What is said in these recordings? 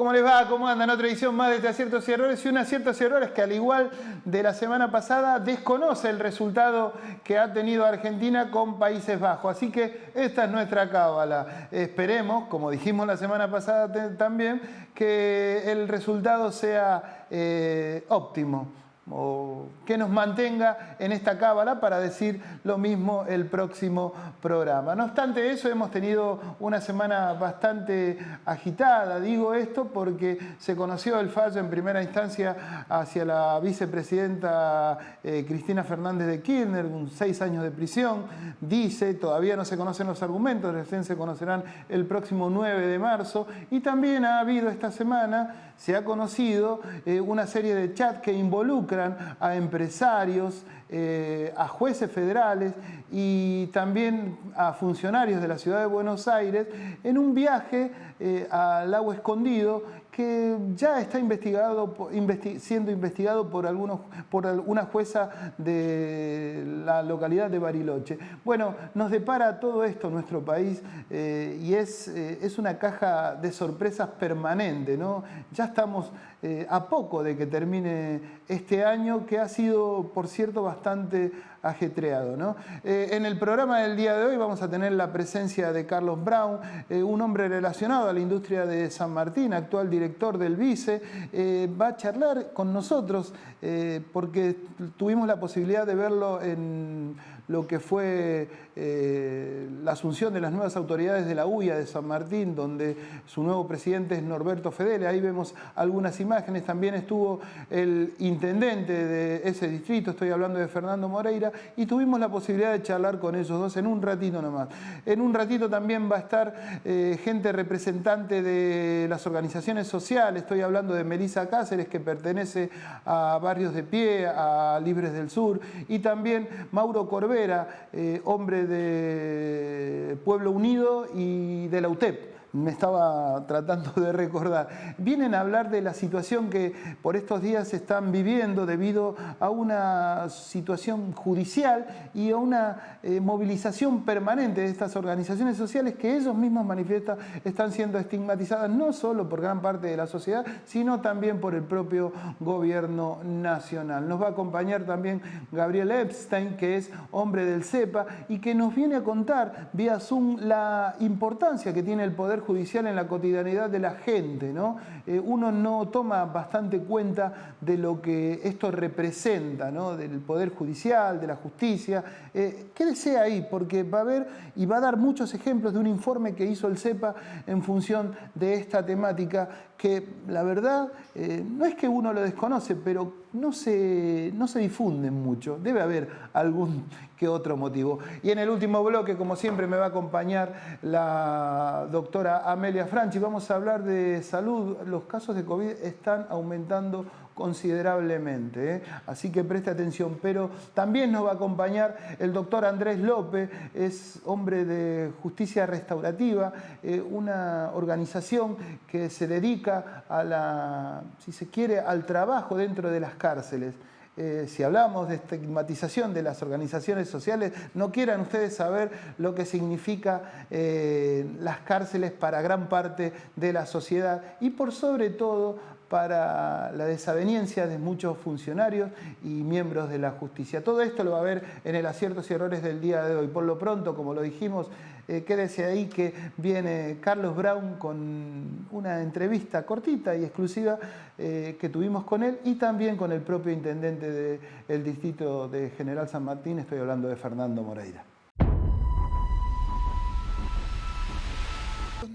¿Cómo les va? ¿Cómo andan? Otra edición más de Aciertos y Errores. Y un aciertos y errores que, al igual de la semana pasada, desconoce el resultado que ha tenido Argentina con Países Bajos. Así que esta es nuestra cábala. Esperemos, como dijimos la semana pasada también, que el resultado sea óptimo, o que nos mantenga en esta cábala para decir lo mismo el próximo programa. No obstante eso, hemos tenido una semana bastante agitada. Digo esto porque se conoció el fallo en primera instancia hacia la vicepresidenta Cristina Fernández de Kirchner, 6 años de prisión. Dice, todavía no se conocen los argumentos, recién se conocerán el próximo 9 de marzo. Y también ha habido esta semana, se ha conocido una serie de chats que involucran a empresarios, a jueces federales y también a funcionarios de la ciudad de Buenos Aires en un viaje al Lago Escondido, que ya está siendo investigado por una jueza de la localidad de Bariloche. Bueno, nos depara todo esto en nuestro país y es una caja de sorpresas permanente, ¿no? Ya estamos a poco de que termine este año, que ha sido, por cierto, bastante ajetreado, ¿no? En el programa del día de hoy vamos a tener la presencia de Carlos Brown, un hombre relacionado a la industria de San Martín, actual director del Vice. Va a charlar con nosotros porque tuvimos la posibilidad de verlo en lo que fue la asunción de las nuevas autoridades de la UIA de San Martín, donde su nuevo presidente es Norberto Fedele. Ahí vemos algunas imágenes. También estuvo el intendente de ese distrito, estoy hablando de Fernando Moreira, y tuvimos la posibilidad de charlar con ellos dos en un ratito nomás. En un ratito también va a estar gente representante de las organizaciones sociales. Estoy hablando de Melissa Cáceres, que pertenece a Barrios de Pie, a Libres del Sur, y también Mauro Corbera, hombre de Pueblo Unido y de la UTEP. Me estaba tratando de recordar. Vienen a hablar de la situación que por estos días están viviendo debido a una situación judicial y a una movilización permanente de estas organizaciones sociales que ellos mismos manifiestan están siendo estigmatizadas no solo por gran parte de la sociedad, sino también por el propio gobierno nacional. Nos va a acompañar también Gabriel Epstein, que es hombre del CEPA y que nos viene a contar vía Zoom la importancia que tiene el Poder Judicial en la cotidianidad de la gente, ¿no? Uno no toma bastante cuenta de lo que esto representa, ¿no? Del Poder Judicial, de la justicia. Quédese ahí, porque va a haber y va a dar muchos ejemplos de un informe que hizo el CEPA en función de esta temática, que la verdad no es que uno lo desconoce, pero no se difunden mucho. Debe haber algún que otro motivo. Y en el último bloque, como siempre, me va a acompañar la doctora Amelia Franchi. Vamos a hablar de salud. Los casos de COVID están aumentando considerablemente, ¿eh? Así que preste atención. Pero también nos va a acompañar el doctor Andrés López, es hombre de Justicia Restaurativa, una organización que se dedica a si se quiere, al trabajo dentro de las cárceles. Si hablamos de estigmatización de las organizaciones sociales, no quieran ustedes saber lo que significa las cárceles para gran parte de la sociedad y por sobre todo para la desaveniencia de muchos funcionarios y miembros de la justicia. Todo esto lo va a ver en el Aciertos y Errores del día de hoy. Por lo pronto, como lo dijimos, quédese ahí que viene Carlos Brown con una entrevista cortita y exclusiva que tuvimos con él y también con el propio intendente del distrito de General San Martín. Estoy hablando de Fernando Moreira.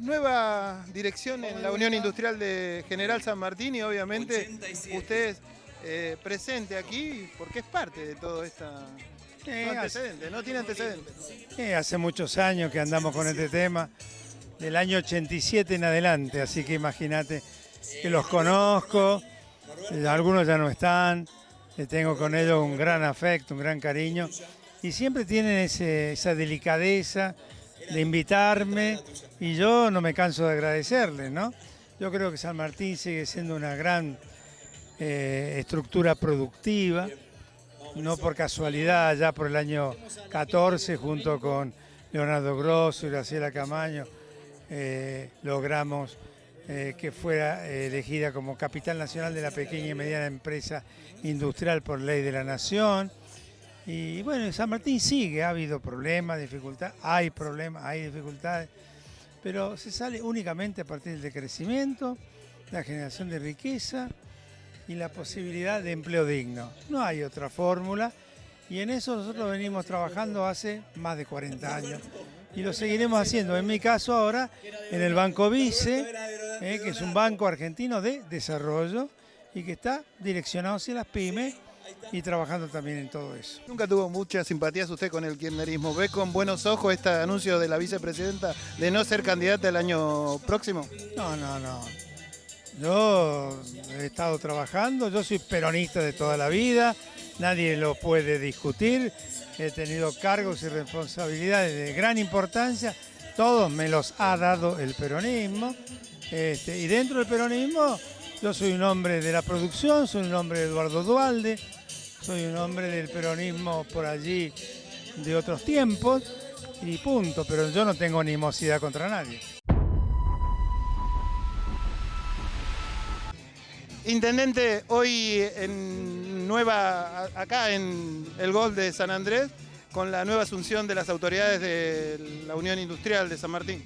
Nueva dirección en la Unión Industrial de General San Martín y obviamente usted es presente aquí porque es parte de todo esta... No tiene antecedentes. Hace muchos años que andamos con este tema, del año 87 en adelante, así que imagínate que los conozco, algunos ya no están, tengo con ellos un gran afecto, un gran cariño, y siempre tienen esa delicadeza de invitarme, y yo no me canso de agradecerles, ¿no? Yo creo que San Martín sigue siendo una gran estructura productiva, no por casualidad, ya por el año 14, junto con Leonardo Grosso y Graciela Camaño, logramos que fuera elegida como capital nacional de la pequeña y mediana empresa industrial por ley de la Nación. Y bueno, en San Martín sigue, ha habido problemas, dificultades, hay dificultades, pero se sale únicamente a partir del crecimiento, la generación de riqueza y la posibilidad de empleo digno. No hay otra fórmula y en eso nosotros venimos trabajando hace más de 40 años y lo seguiremos haciendo. En mi caso ahora en el Banco Vice, que es un banco argentino de desarrollo y que está direccionado hacia las pymes y trabajando también en todo eso. Nunca tuvo muchas simpatías usted con el kirchnerismo. ¿Ve con buenos ojos este anuncio de la vicepresidenta de no ser candidata el año próximo? No. Yo he estado trabajando, yo soy peronista de toda la vida, nadie lo puede discutir, he tenido cargos y responsabilidades de gran importancia, todos me los ha dado el peronismo, y dentro del peronismo yo soy un hombre de la producción, soy un hombre de Eduardo Duhalde, soy un hombre del peronismo por allí de otros tiempos y punto, pero yo no tengo animosidad contra nadie. Intendente, hoy acá en el Golf de San Andrés, con la nueva asunción de las autoridades de la Unión Industrial de San Martín.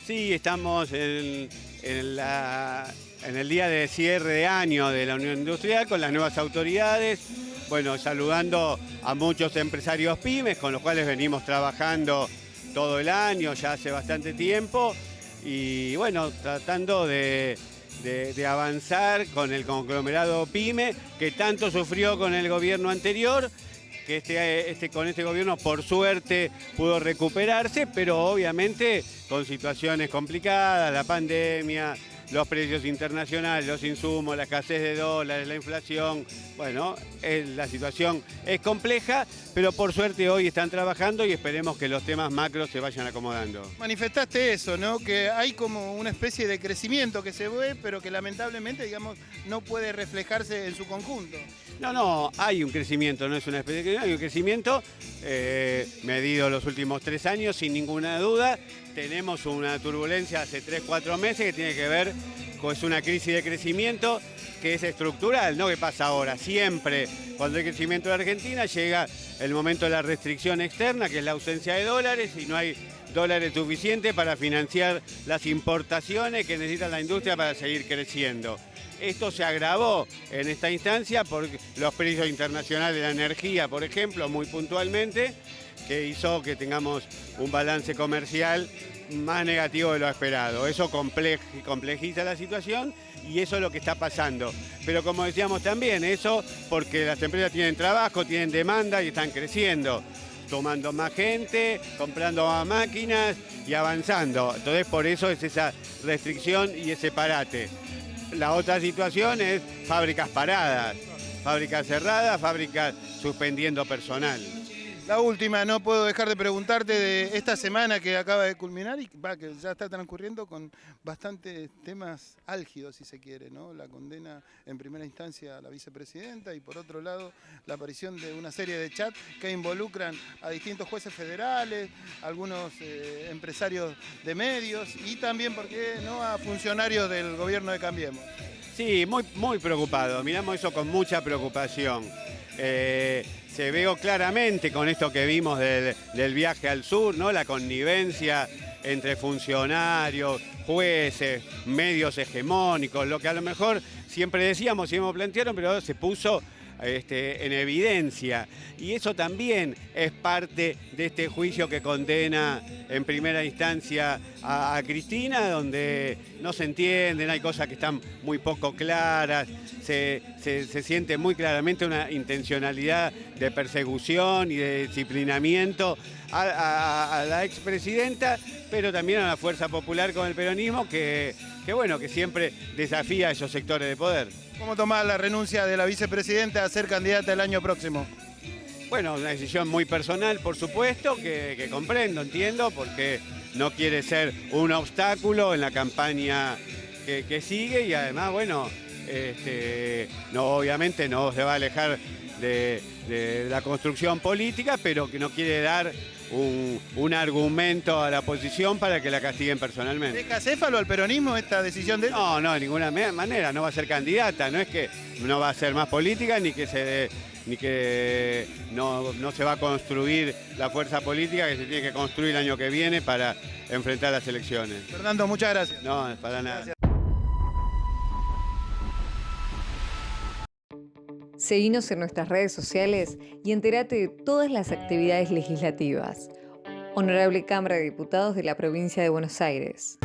Sí, estamos en el día de cierre de año de la Unión Industrial con las nuevas autoridades. Bueno, saludando a muchos empresarios pymes con los cuales venimos trabajando todo el año, ya hace bastante tiempo. Y bueno, tratando de avanzar con el conglomerado PYME, que tanto sufrió con el gobierno anterior, que con este gobierno por suerte pudo recuperarse, pero obviamente con situaciones complicadas, la pandemia, los precios internacionales, los insumos, la escasez de dólares, la inflación. Bueno, la situación es compleja, pero por suerte hoy están trabajando y esperemos que los temas macros se vayan acomodando. Manifestaste eso, ¿no? Que hay como una especie de crecimiento que se ve, pero que lamentablemente, digamos, no puede reflejarse en su conjunto. No, hay un crecimiento, no es una especie de crecimiento, hay un crecimiento medido los últimos 3 años, sin ninguna duda. Tenemos una turbulencia hace 3-4 meses que tiene que ver con una crisis de crecimiento que es estructural, no que pasa ahora. Siempre, cuando hay crecimiento en Argentina, llega el momento de la restricción externa, que es la ausencia de dólares, y no hay dólares suficientes para financiar las importaciones que necesita la industria para seguir creciendo. Esto se agravó en esta instancia por los precios internacionales de la energía, por ejemplo, muy puntualmente, que hizo que tengamos un balance comercial más negativo de lo esperado. Eso complejiza la situación y eso es lo que está pasando. Pero como decíamos también, eso porque las empresas tienen trabajo, tienen demanda y están creciendo, tomando más gente, comprando más máquinas y avanzando. Entonces por eso es esa restricción y ese parate. La otra situación es fábricas paradas, fábricas cerradas, fábricas suspendiendo personal. La última, no puedo dejar de preguntarte de esta semana que acaba de culminar y que ya está transcurriendo con bastantes temas álgidos, si se quiere, ¿no? La condena en primera instancia a la vicepresidenta y por otro lado la aparición de una serie de chats que involucran a distintos jueces federales, algunos empresarios de medios y también, ¿por qué no?, a funcionarios del gobierno de Cambiemos. Sí, muy preocupado, miramos eso con mucha preocupación. Se veo claramente con esto que vimos del viaje al sur, ¿no? La connivencia entre funcionarios, jueces, medios hegemónicos, lo que a lo mejor siempre decíamos y hemos planteado, pero ahora se puso en evidencia. Y eso también es parte de este juicio que condena en primera instancia a Cristina, donde no se entienden, hay cosas que están muy poco claras, se siente muy claramente una intencionalidad de persecución y de disciplinamiento a la expresidenta, pero también a la fuerza popular con el peronismo que siempre desafía a esos sectores de poder. ¿Cómo tomar la renuncia de la vicepresidenta a ser candidata el año próximo? Bueno, una decisión muy personal, por supuesto, que comprendo, entiendo, porque no quiere ser un obstáculo en la campaña que sigue y además, bueno, obviamente no se va a alejar de la construcción política, pero que no quiere dar un argumento a la oposición para que la castiguen personalmente. ¿Deja céfalo al peronismo esta decisión de él? No, no, de ninguna manera, no va a ser candidata, no es que no va a ser más política ni que no se va a construir la fuerza política que se tiene que construir el año que viene para enfrentar las elecciones. Fernando, muchas gracias. No, para nada. Gracias. Seguinos en nuestras redes sociales y entérate de todas las actividades legislativas. Honorable Cámara de Diputados de la Provincia de Buenos Aires.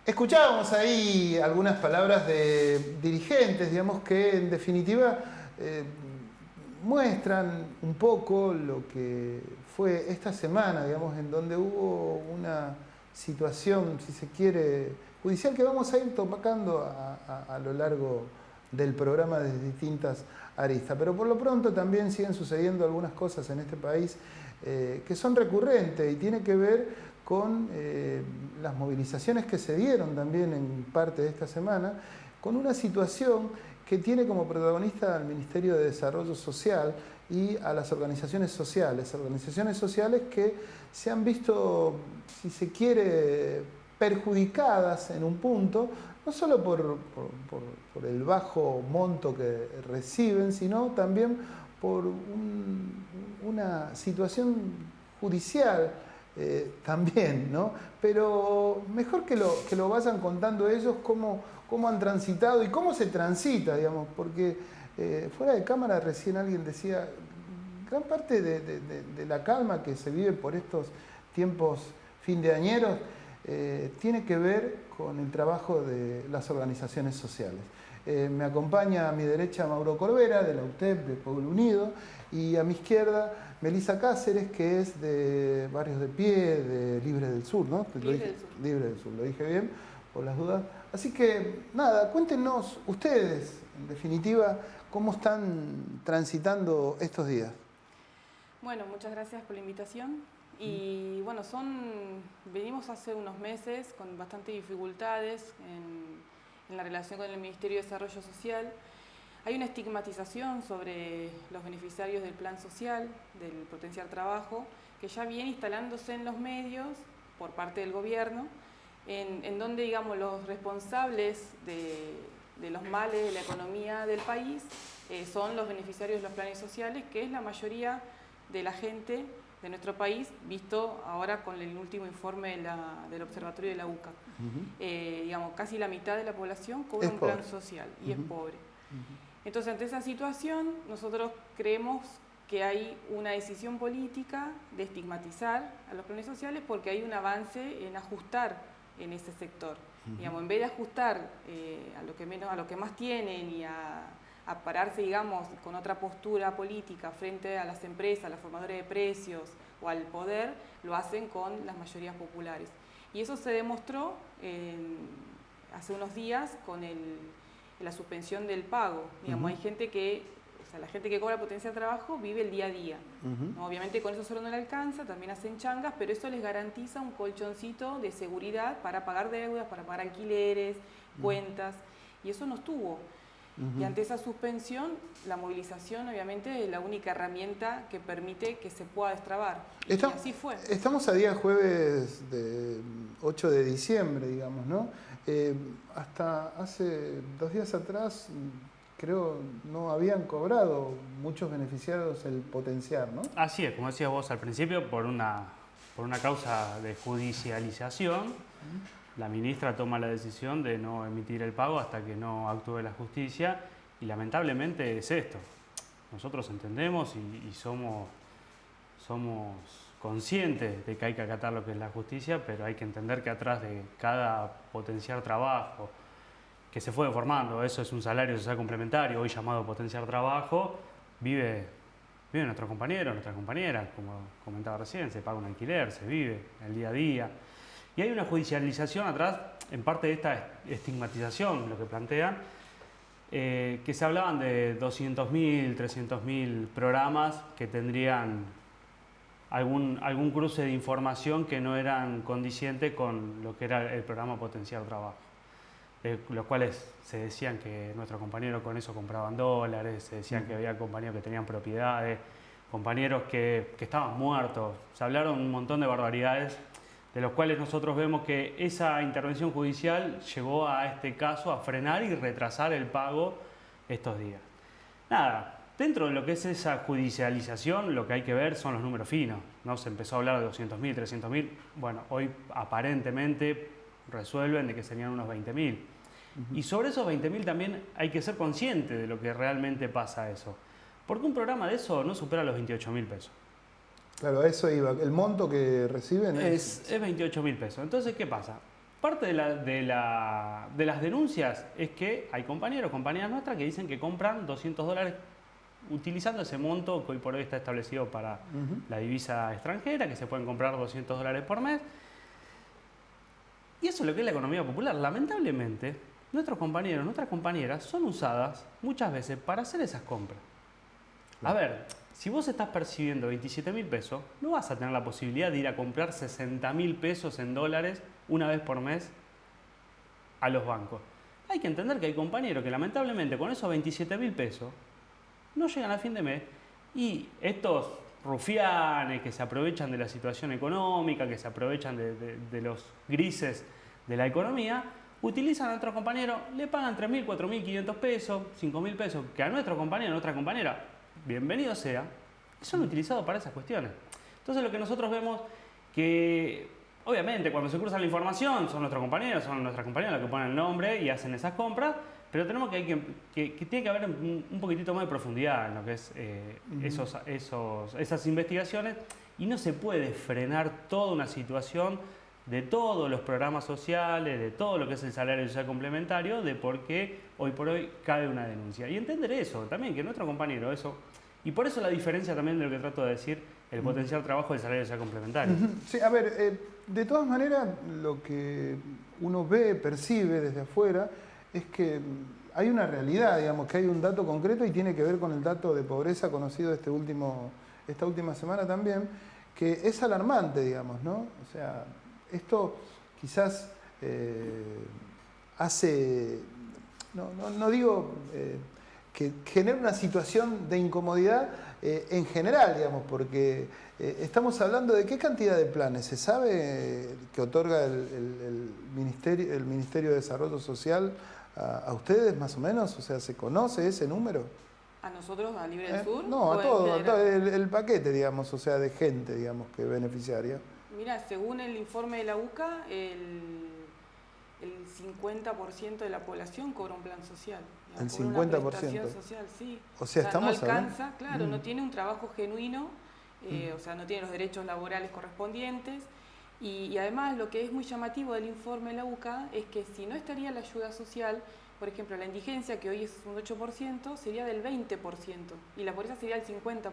Escuchábamos ahí algunas palabras de dirigentes, digamos, que en definitiva muestran un poco lo que fue esta semana, digamos, en donde hubo una situación, si se quiere, judicial que vamos a ir tocando a lo largo del programa desde distintas aristas. Pero por lo pronto también siguen sucediendo algunas cosas en este país que son recurrentes y tiene que ver con las movilizaciones que se dieron también en parte de esta semana, con una situación que tiene como protagonista al Ministerio de Desarrollo Social y a las organizaciones sociales que se han visto, si se quiere, perjudicadas en un punto, no solo por el bajo monto que reciben, sino también por una situación judicial también, ¿no? Pero mejor que lo vayan contando ellos cómo han transitado y cómo se transita, digamos, porque fuera de cámara recién alguien decía, gran parte de la calma que se vive por estos tiempos findeañeros tiene que ver con el trabajo de las organizaciones sociales. Me acompaña a mi derecha Mauro Corbera, de la UTEP, de Pueblo Unido, y a mi izquierda Melissa Cáceres, que es de Barrios de Pie, de Libre del Sur, ¿no? Libre del Sur, lo dije bien, por las dudas. Así que, nada, cuéntenos ustedes, en definitiva, cómo están transitando estos días. Bueno, muchas gracias por la invitación. Y bueno, venimos hace unos meses con bastantes dificultades en la relación con el Ministerio de Desarrollo Social. Hay una estigmatización sobre los beneficiarios del plan social, del potenciar trabajo, que ya viene instalándose en los medios por parte del gobierno, en donde, digamos, los responsables de los males de la economía del país son los beneficiarios de los planes sociales, que es la mayoría de la gente de nuestro país, visto ahora con el último informe del Observatorio de la UCA. Digamos, casi la mitad de la población cobra un plan social y es pobre. Entonces, ante esa situación, nosotros creemos que hay una decisión política de estigmatizar a los planes sociales porque hay un avance en ajustar en ese sector. Digamos, en vez de ajustar a lo que más tienen y a pararse, digamos, con otra postura política frente a las empresas, a los formadores de precios o al poder, lo hacen con las mayorías populares. Y eso se demostró hace unos días con la suspensión del pago. Digamos, hay gente la gente que cobra potencial trabajo vive el día a día. ¿No? Obviamente con eso solo no le alcanza, también hacen changas, pero eso les garantiza un colchoncito de seguridad para pagar deudas, para pagar alquileres, cuentas, y eso no estuvo. Y ante esa suspensión, la movilización obviamente es la única herramienta que permite que se pueda destrabar. Y así fue. Estamos a día jueves de 8 de diciembre, digamos, ¿no? Hasta hace 2 días atrás, creo, no habían cobrado muchos beneficiados el potenciar, ¿no? Así es, como decías vos al principio, por una causa de judicialización, la ministra toma la decisión de no emitir el pago hasta que no actúe la justicia y lamentablemente es esto. Nosotros entendemos y somos conscientes de que hay que acatar lo que es la justicia, pero hay que entender que atrás de cada potenciar trabajo que se fue formando, eso es un salario social complementario, hoy llamado potenciar trabajo, vive nuestro compañero, nuestra compañera, como comentaba recién, se paga un alquiler, se vive el día a día. Y hay una judicialización atrás, en parte de esta estigmatización, lo que plantean, que se hablaban de 200.000, 300.000 programas que tendrían algún cruce de información que no eran condicientes con lo que era el programa Potenciar Trabajo. Los cuales se decían que nuestros compañeros con eso compraban dólares, se decían que había compañeros que tenían propiedades, compañeros que estaban muertos. Se hablaron un montón de barbaridades, de los cuales nosotros vemos que esa intervención judicial llegó a este caso a frenar y retrasar el pago estos días. Nada, dentro de lo que es esa judicialización, lo que hay que ver son los números finos, ¿no? Se empezó a hablar de 200.000, 300.000, bueno, hoy aparentemente resuelven de que serían unos 20.000. Y sobre esos 20.000 también hay que ser consciente de lo que realmente pasa eso. Porque un programa de eso no supera los 28.000 pesos. Claro, a eso iba. El monto que reciben es 28.000 pesos. Entonces, ¿qué pasa? Parte de las denuncias es que hay compañeros, compañeras nuestras que dicen que compran $200 utilizando ese monto que hoy por hoy está establecido para la divisa extranjera, que se pueden comprar $200 por mes. Y eso es lo que es la economía popular. Lamentablemente, nuestros compañeros, nuestras compañeras son usadas muchas veces para hacer esas compras. A ver, si vos estás percibiendo 27.000 pesos, no vas a tener la posibilidad de ir a comprar 60.000 pesos en dólares una vez por mes a los bancos. Hay que entender que hay compañeros que lamentablemente con esos 27.000 pesos no llegan a fin de mes y estos rufianes que se aprovechan de la situación económica, que se aprovechan de los grises de la economía, utilizan a nuestros compañeros, le pagan 3.000, 4.500 pesos, 5.000 pesos, que a nuestro compañero, a nuestra compañera, bienvenido sea, son utilizados para esas cuestiones. Entonces lo que nosotros vemos que, obviamente, cuando se cruza la información, son nuestros compañeros, son nuestras compañeras los que ponen el nombre y hacen esas compras, pero tenemos que tiene que haber un poquitito más de profundidad en lo que es esas investigaciones y no se puede frenar toda una situación de todos los programas sociales, de todo lo que es el salario social complementario, de por qué hoy por hoy cae una denuncia. Y entender eso también, que nuestro compañero, eso, y por eso la diferencia también de lo que trato de decir, el potenciar trabajo del salario social complementario. Sí, a ver, de todas maneras, lo que uno ve, percibe desde afuera, es que hay una realidad, digamos, que hay un dato concreto y tiene que ver con el dato de pobreza conocido esta última semana también, que es alarmante, digamos, ¿no? O sea, esto quizás hace, no digo que genera una situación de incomodidad en general, digamos, porque estamos hablando de qué cantidad de planes se sabe que otorga el Ministerio de Desarrollo Social a ustedes, más o menos, o sea, ¿se conoce ese número? ¿A nosotros, a Libre del Sur? No, a todo el paquete, digamos, o sea, de gente, digamos, que beneficiaria. Mira, según el informe de la UCA, el 50% de la población cobra un plan social. El cobra 50%. Una prestación social, sí. O sea, estamos no alcanza, hablando... claro, no tiene un trabajo genuino, o sea, no tiene los derechos laborales correspondientes. Y además lo que es muy llamativo del informe de la UCA es que si no estaría la ayuda social, por ejemplo, la indigencia, que hoy es un 8%, sería del 20%, y la pobreza sería del 50%,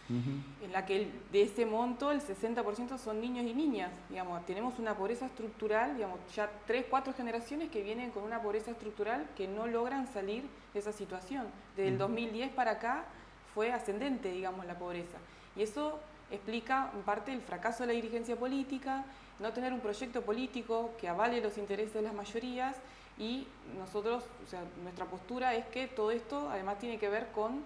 en la que de ese monto el 60% son niños y niñas. Digamos, tenemos una pobreza estructural, digamos, ya 3, 4 generaciones que vienen con una pobreza estructural que no logran salir de esa situación. Desde el 2010 para acá fue ascendente, digamos, la pobreza. Y eso explica en parte el fracaso de la dirigencia política, no tener un proyecto político que avale los intereses de las mayorías, y nosotros, o sea, nuestra postura es que todo esto además tiene que ver con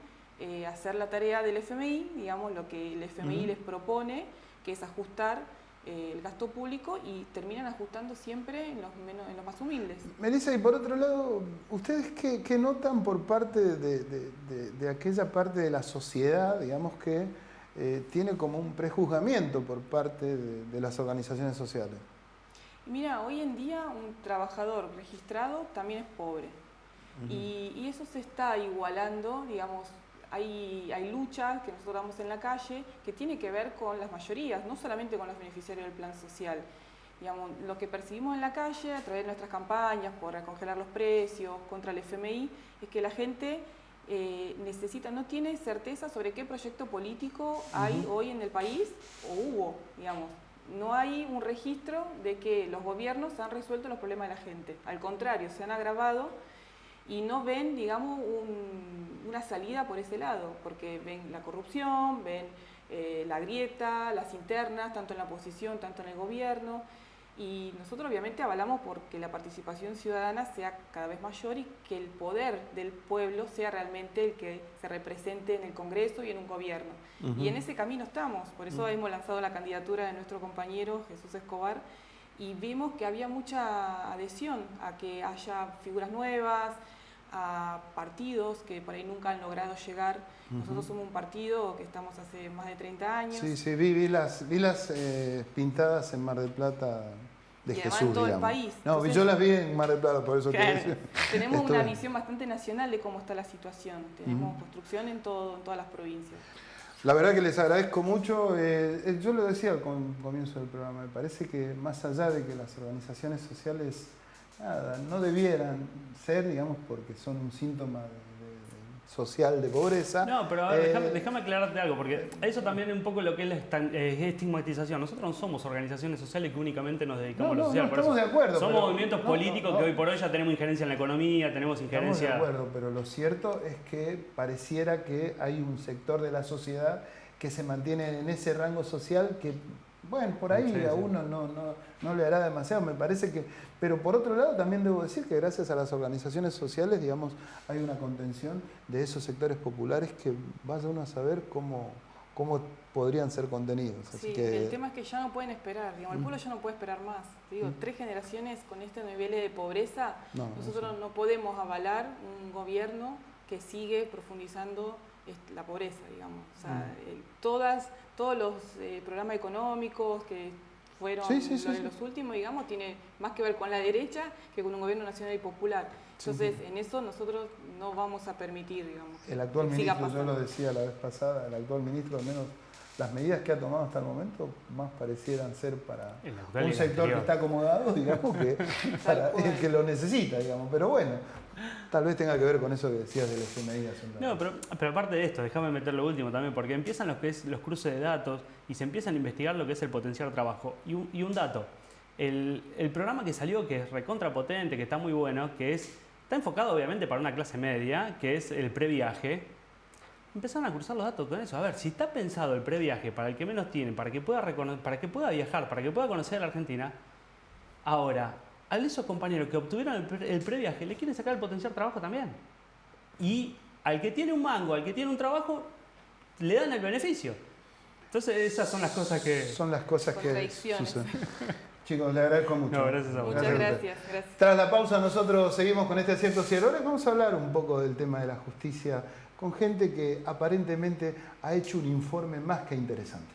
hacer la tarea del FMI, digamos, lo que el FMI les propone, que es ajustar el gasto público, y terminan ajustando siempre en los más humildes. Melissa, y por otro lado, ¿ustedes qué notan por parte de aquella parte de la sociedad, digamos, que tiene como un prejuzgamiento por parte de las organizaciones sociales? Mira, hoy en día un trabajador registrado también es pobre. Y eso se está igualando, digamos, hay luchas que nosotros damos en la calle que tiene que ver con las mayorías, no solamente con los beneficiarios del plan social. Digamos, lo que percibimos en la calle a través de nuestras campañas por congelar los precios, contra el FMI, es que la gente no tiene certeza sobre qué proyecto político hay hoy en el país, o hubo, digamos. No hay un registro de que los gobiernos han resuelto los problemas de la gente. Al contrario, se han agravado. y no ven, digamos, una salida por ese lado, porque ven la corrupción, ven la grieta, las internas, tanto en la oposición, tanto en el gobierno, y nosotros obviamente avalamos porque la participación ciudadana sea cada vez mayor y que el poder del pueblo sea realmente el que se represente en el Congreso y en un gobierno. Y en ese camino estamos, por eso hemos lanzado la candidatura de nuestro compañero Jesús Escobar, y vimos que había mucha adhesión a que haya figuras nuevas, a partidos que por ahí nunca han logrado llegar. Nosotros somos un partido que estamos hace más de 30 años. Sí, vi las pintadas en Mar del Plata de y Jesús, en todo digamos. el país. No, Entonces, yo las vi en Mar del Plata, por eso claro, te decía. tenemos Estuve. una visión bastante nacional de cómo está la situación. Tenemos construcción en todas las provincias. La verdad que les agradezco mucho. Yo lo decía al comienzo del programa, me parece que más allá de que las organizaciones sociales no debieran ser, digamos, porque son un síntoma social de pobreza. No, pero a ver, déjame aclararte algo, porque eso también es un poco lo que es la estigmatización. Nosotros no somos organizaciones sociales que únicamente nos dedicamos a lo social. Por estamos de acuerdo. Somos movimientos políticos que hoy por hoy ya tenemos injerencia en la economía, tenemos injerencia... Estamos de acuerdo, pero lo cierto es que pareciera que hay un sector de la sociedad que se mantiene en ese rango social que, bueno, por ahí a uno no le hará demasiado, me parece que... Pero por otro lado también debo decir que gracias a las organizaciones sociales, digamos, hay una contención de esos sectores populares que vaya uno a saber cómo podrían ser contenidos. Así Sí, que... el tema es que ya no pueden esperar, digamos, el pueblo ya no puede esperar más. Digo, 3 generaciones con este nivel de pobreza, nosotros no podemos avalar un gobierno que sigue profundizando la pobreza, digamos. O sea, todos los programas económicos que fueron los últimos, digamos, tiene más que ver con la derecha que con un gobierno nacional y popular. Entonces, en eso nosotros no vamos a permitir, digamos. El actual ministro, yo lo decía la vez pasada, el actual ministro, al menos las medidas que ha tomado hasta el momento, más parecieran ser para un sector que está acomodado, digamos, que para el que lo necesita, digamos. Pero bueno, tal vez tenga que ver con eso que decías de las medidas. No, pero aparte de esto, déjame meter lo último también, porque empiezan los cruces de datos y se empiezan a investigar lo que es el potencial trabajo. Y un dato, el programa que salió, que es recontrapotente, que está muy bueno, está enfocado obviamente para una clase media, que es el previaje. Empezaron a cruzar los datos con eso. A ver, si está pensado el previaje para el que menos tiene, para que pueda viajar, para que pueda conocer la Argentina, ahora, a esos compañeros que obtuvieron el previaje le quieren sacar el potencial trabajo también. Y al que tiene un mango, al que tiene un trabajo, le dan el beneficio. Entonces esas son las cosas que... Son las cosas que suceden. Chicos, le agradezco mucho. No, gracias a vos. Muchas gracias. Tras la pausa nosotros seguimos con este Aciertos y Errores. Vamos a hablar un poco del tema de la justicia con gente que aparentemente ha hecho un informe más que interesante.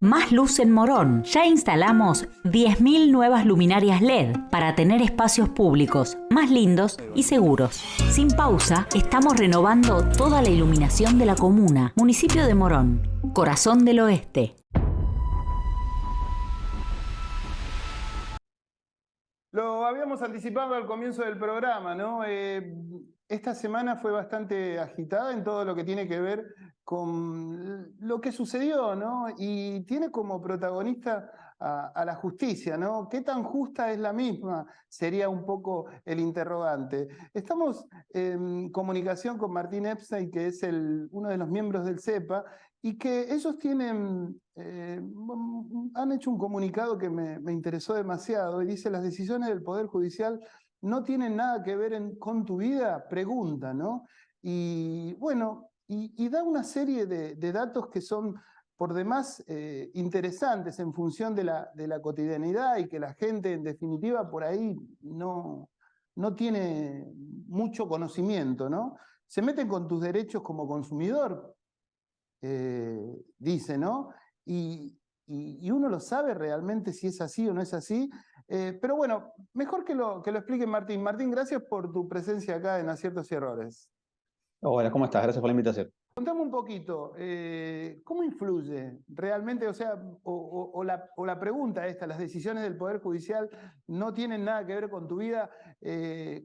Más luz en Morón. Ya instalamos 10.000 nuevas luminarias LED para tener espacios públicos más lindos y seguros. Sin pausa, estamos renovando toda la iluminación de la comuna. Municipio de Morón, corazón del oeste. Lo habíamos anticipado al comienzo del programa, ¿no? Esta semana fue bastante agitada en todo lo que tiene que ver con lo que sucedió, ¿no? Y tiene como protagonista a la justicia, ¿no? ¿Qué tan justa es la misma? Sería un poco el interrogante. Estamos en comunicación con Martín Epstein, que es uno de los miembros del CEPA, y que ellos tienen, han hecho un comunicado que me interesó demasiado y dice: las decisiones del Poder Judicial no tienen nada que ver con tu vida, pregunta, ¿no? Y bueno, y da una serie de datos que son por demás interesantes en función de la cotidianidad y que la gente en definitiva por ahí no tiene mucho conocimiento, ¿no? Se meten con tus derechos como consumidor, dice, ¿no? Y uno lo sabe realmente si es así o no es así. Pero bueno, mejor que lo explique Martín. Martín, gracias por tu presencia acá en Aciertos y Errores. Hola, ¿cómo estás? Gracias por la invitación. Contame un poquito, ¿cómo influye realmente, o sea, o la pregunta esta, las decisiones del Poder Judicial no tienen nada que ver con tu vida?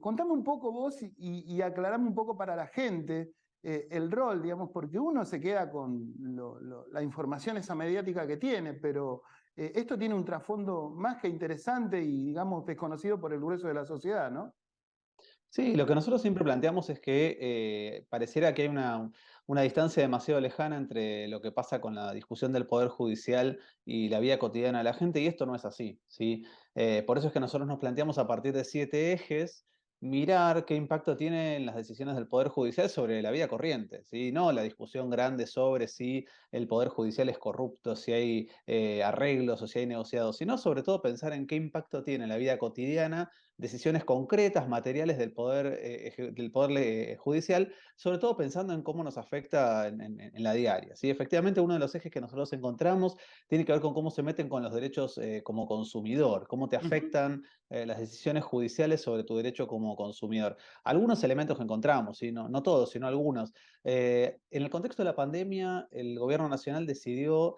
Contame un poco vos y aclarame un poco para la gente el rol, digamos, porque uno se queda con la información esa mediática que tiene, pero esto tiene un trasfondo más que interesante y, digamos, desconocido por el grueso de la sociedad, ¿no? Sí, lo que nosotros siempre planteamos es que pareciera que hay una distancia demasiado lejana entre lo que pasa con la discusión del Poder Judicial y la vida cotidiana de la gente, y esto no es así, ¿sí? Por eso es que nosotros nos planteamos a partir de 7 ejes mirar qué impacto tienen las decisiones del Poder Judicial sobre la vida corriente, ¿sí? No la discusión grande sobre si el Poder Judicial es corrupto, si hay arreglos o si hay negociados, sino sobre todo pensar en qué impacto tiene en la vida cotidiana decisiones concretas, materiales del poder judicial, sobre todo pensando en cómo nos afecta en la diaria, ¿sí? Efectivamente, uno de los ejes que nosotros encontramos tiene que ver con cómo se meten con los derechos como consumidor, cómo te afectan las decisiones judiciales sobre tu derecho como consumidor. Algunos elementos que encontramos, ¿sí? No todos, sino algunos. En el contexto de la pandemia, el gobierno nacional decidió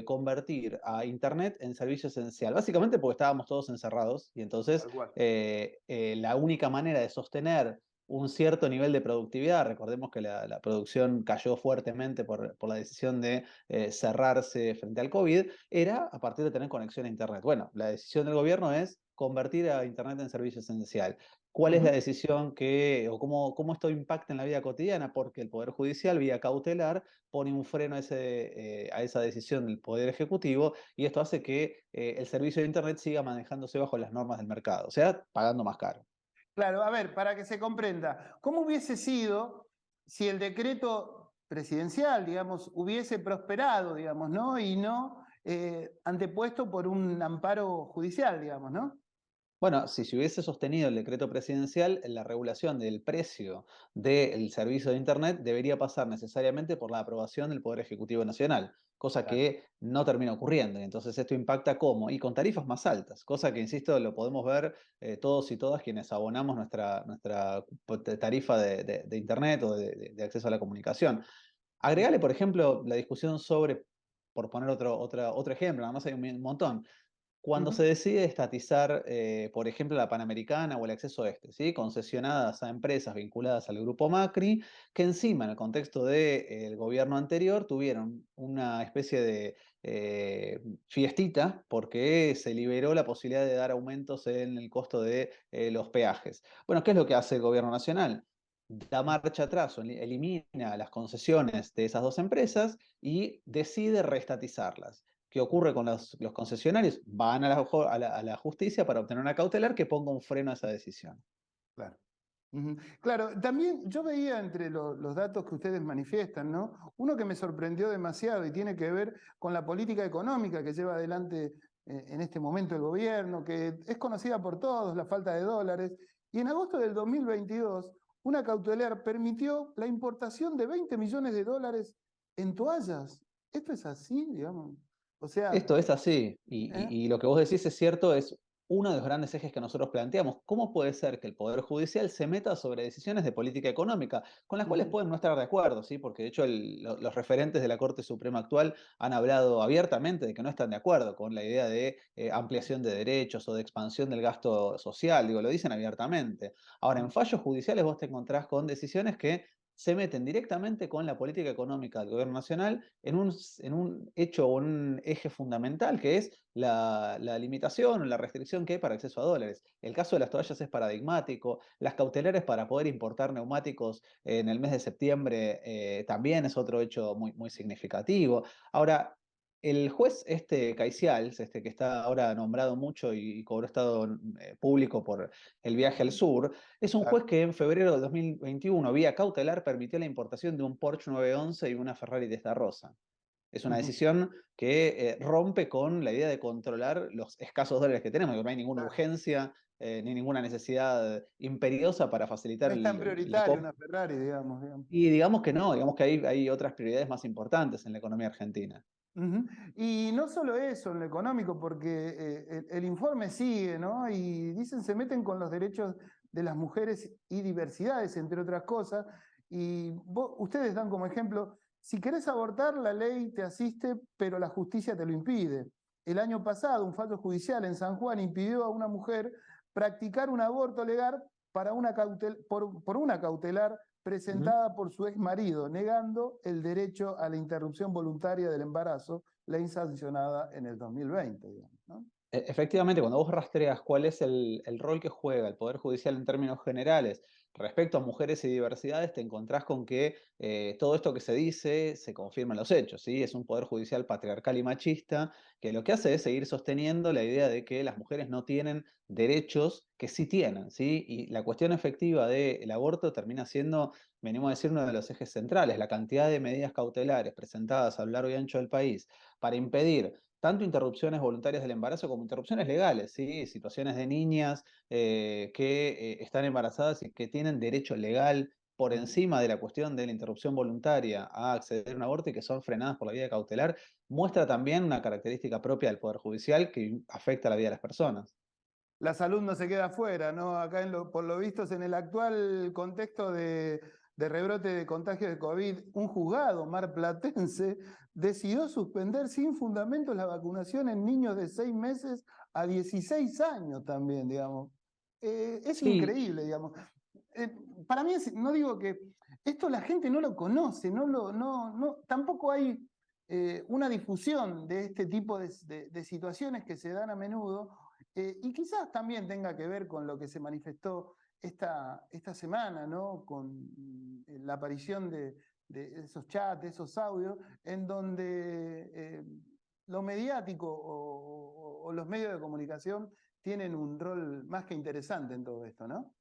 convertir a Internet en servicio esencial, básicamente porque estábamos todos encerrados y entonces la única manera de sostener un cierto nivel de productividad, recordemos que la producción cayó fuertemente por la decisión de cerrarse frente al COVID, era a partir de tener conexión a Internet. Bueno, la decisión del gobierno es convertir a Internet en servicio esencial. ¿Cuál es la decisión o cómo esto impacta en la vida cotidiana? Porque el Poder Judicial, vía cautelar, pone un freno a esa decisión del Poder Ejecutivo y esto hace que el servicio de Internet siga manejándose bajo las normas del mercado, o sea, pagando más caro. Claro, a ver, para que se comprenda, ¿cómo hubiese sido si el decreto presidencial, digamos, hubiese prosperado, digamos, ¿no? Y no antepuesto por un amparo judicial, digamos, ¿no? Bueno, si se hubiese sostenido el decreto presidencial, la regulación del precio del servicio de Internet debería pasar necesariamente por la aprobación del Poder Ejecutivo Nacional, cosa Claro. que no termina ocurriendo. Y entonces esto impacta ¿cómo? Y con tarifas más altas, cosa que, insisto, lo podemos ver todos y todas quienes abonamos nuestra tarifa de Internet o de acceso a la comunicación. Agregale, por ejemplo, la discusión sobre, por poner otro ejemplo, nada más hay un montón. Cuando se decide estatizar, por ejemplo, la Panamericana o el acceso este, ¿sí? Concesionadas a empresas vinculadas al grupo Macri, que encima, en el contexto del gobierno anterior, tuvieron una especie de fiestita porque se liberó la posibilidad de dar aumentos en el costo de los peajes. Bueno, ¿qué es lo que hace el gobierno nacional? Da marcha atrás, o elimina las concesiones de esas dos empresas y decide reestatizarlas. ¿Qué ocurre con los concesionarios? Van a la justicia para obtener una cautelar que ponga un freno a esa decisión. Claro. Claro, también yo veía entre los datos que ustedes manifiestan, ¿no? Uno que me sorprendió demasiado y tiene que ver con la política económica que lleva adelante en este momento el gobierno, que es conocida por todos, la falta de dólares. Y en agosto del 2022, una cautelar permitió la importación de 20 millones de dólares en toallas. ¿Esto es así, digamos? O sea, Esto es así, ¿eh? y lo que vos decís es cierto, es uno de los grandes ejes que nosotros planteamos. ¿Cómo puede ser que el Poder Judicial se meta sobre decisiones de política económica, con las cuales pueden no estar de acuerdo, ¿sí? Porque de hecho los referentes de la Corte Suprema actual han hablado abiertamente de que no están de acuerdo con la idea de ampliación de derechos o de expansión del gasto social, digo, lo dicen abiertamente. Ahora, en fallos judiciales vos te encontrás con decisiones que se meten directamente con la política económica del gobierno nacional en un hecho o un eje fundamental, que es la limitación o la restricción que hay para acceso a dólares. El caso de las toallas es paradigmático, las cautelares para poder importar neumáticos en el mes de septiembre también es otro hecho muy significativo. Ahora, el juez Caicials, que está ahora nombrado mucho y cobró estado público por el viaje al sur, es un juez que en febrero de 2021, vía cautelar, permitió la importación de un Porsche 911 y una Ferrari Testarossa. Es una decisión que rompe con la idea de controlar los escasos dólares que tenemos, que no hay ninguna urgencia ni ninguna necesidad imperiosa para facilitar No es tan la prioritario compra. una Ferrari, digamos. Y digamos que no, digamos que hay otras prioridades más importantes en la economía argentina. Ujú. Y no solo eso en lo económico, porque el informe sigue, ¿no? Y dicen se meten con los derechos de las mujeres y diversidades, entre otras cosas. Y ustedes dan como ejemplo, si querés abortar, la ley te asiste, pero la justicia te lo impide. El año pasado, un fallo judicial en San Juan impidió a una mujer practicar un aborto legal por una cautelar presentada por su ex marido, negando el derecho a la interrupción voluntaria del embarazo, ley sancionada en el 2020, digamos, ¿no? Efectivamente, cuando vos rastreas cuál es el rol que juega el Poder Judicial en términos generales respecto a mujeres y diversidades, te encontrás con que todo esto que se dice se confirma en los hechos, ¿sí? Es un Poder Judicial patriarcal y machista que lo que hace es seguir sosteniendo la idea de que las mujeres no tienen derechos que sí tienen, ¿sí? Y la cuestión efectiva del aborto termina siendo, venimos a decir, uno de los ejes centrales, la cantidad de medidas cautelares presentadas a lo largo y ancho del país para impedir tanto interrupciones voluntarias del embarazo como interrupciones legales, ¿sí? Situaciones de niñas que están embarazadas y que tienen derecho legal por encima de la cuestión de la interrupción voluntaria a acceder a un aborto y que son frenadas por la vía cautelar, muestra también una característica propia del Poder Judicial que afecta a la vida de las personas. La salud no se queda afuera, ¿no? Acá, por lo visto, en el actual contexto de rebrote de contagio de COVID, un juzgado marplatense decidió suspender sin fundamentos la vacunación en niños de 6 meses a 16 años también, digamos. Es Sí, increíble, digamos. Para mí, no digo que esto la gente no lo conoce, tampoco hay una difusión de este tipo de situaciones que se dan a menudo. Y quizás también tenga que ver con lo que se manifestó esta semana, ¿no? Con la aparición de esos chats, de esos audios, en donde lo mediático o los medios de comunicación tienen un rol más que interesante en todo esto, ¿no?